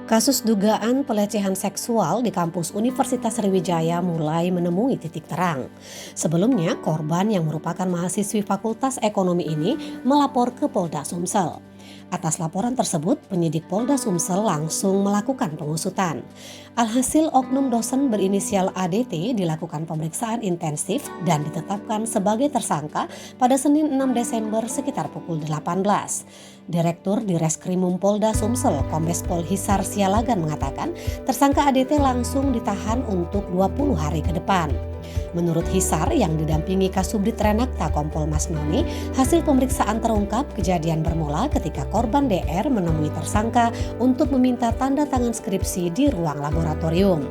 Kasus dugaan pelecehan seksual di kampus Universitas Sriwijaya mulai menemui titik terang. Sebelumnya, korban yang merupakan mahasiswi Fakultas Ekonomi ini melapor ke Polda Sumsel. Atas laporan tersebut, penyidik Polda Sumsel langsung melakukan pengusutan. Alhasil, oknum dosen berinisial ADT dilakukan pemeriksaan intensif dan ditetapkan sebagai tersangka pada Senin 6 Desember sekitar pukul 18. Direktur Direskrimum Polda Sumsel, Kombes Pol Hisar Sialagan mengatakan, tersangka ADT langsung ditahan untuk 20 hari ke depan. Menurut Hisar yang didampingi Kasubdit Renakta Kompol Mas Noni, hasil pemeriksaan terungkap kejadian bermula ketika korban DR menemui tersangka untuk meminta tanda tangan skripsi di ruang laboratorium.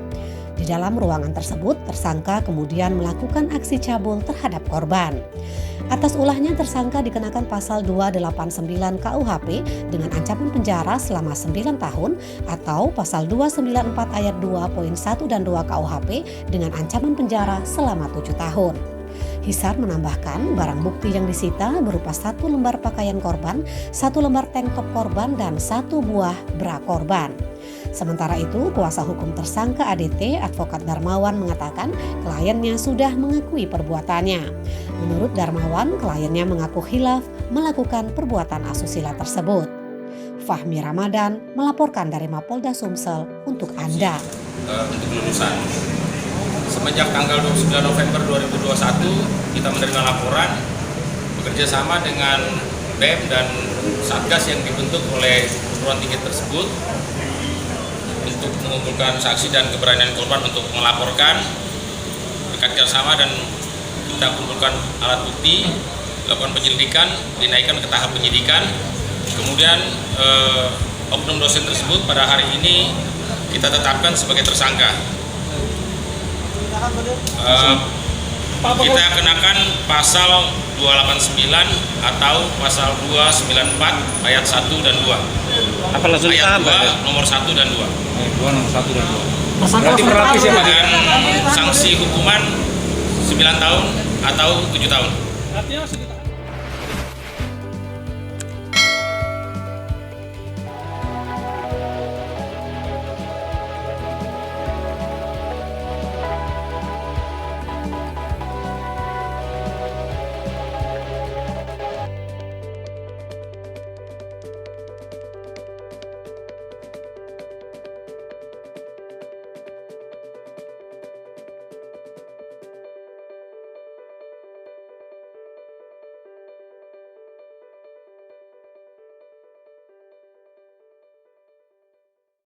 Di dalam ruangan tersebut, tersangka kemudian melakukan aksi cabul terhadap korban. Atas ulahnya, tersangka dikenakan pasal 289 KUHP dengan ancaman penjara selama 9 tahun atau pasal 294 ayat 2 poin 1 dan 2 KUHP dengan ancaman penjara selama 7 tahun. Hisar menambahkan barang bukti yang disita berupa 1 lembar pakaian korban, 1 lembar tank top korban, dan 1 buah bra korban. Sementara itu, kuasa hukum tersangka ADT, Advokat Darmawan, mengatakan kliennya sudah mengakui perbuatannya. Menurut Darmawan, kliennya mengaku khilaf melakukan perbuatan asusila tersebut. Fahmi Ramadan melaporkan dari Mapolda Sumsel untuk Anda. Untuk lulusan, semenjak tanggal 29 November 2021, kita menerima laporan bekerja sama dengan BEM dan Satgas yang dibentuk oleh perguruan tinggi tersebut untuk mengumpulkan saksi dan keberanian korban untuk melaporkan, bekerja sama dan kita kumpulkan alat bukti, lakukan penyelidikan, dinaikkan ke tahap penyidikan. Kemudian oknum dosen tersebut pada hari ini kita tetapkan sebagai tersangka. Kita kenakan pasal 289 atau pasal 294 ayat 1 dan 2. Apa langsung ayat 2 ya? nomor 1 dan 2. Nomor 1 dan 2. Berarti berlapis ya Pak? Dan sanksi hukuman 9 tahun atau 7 tahun. Artinya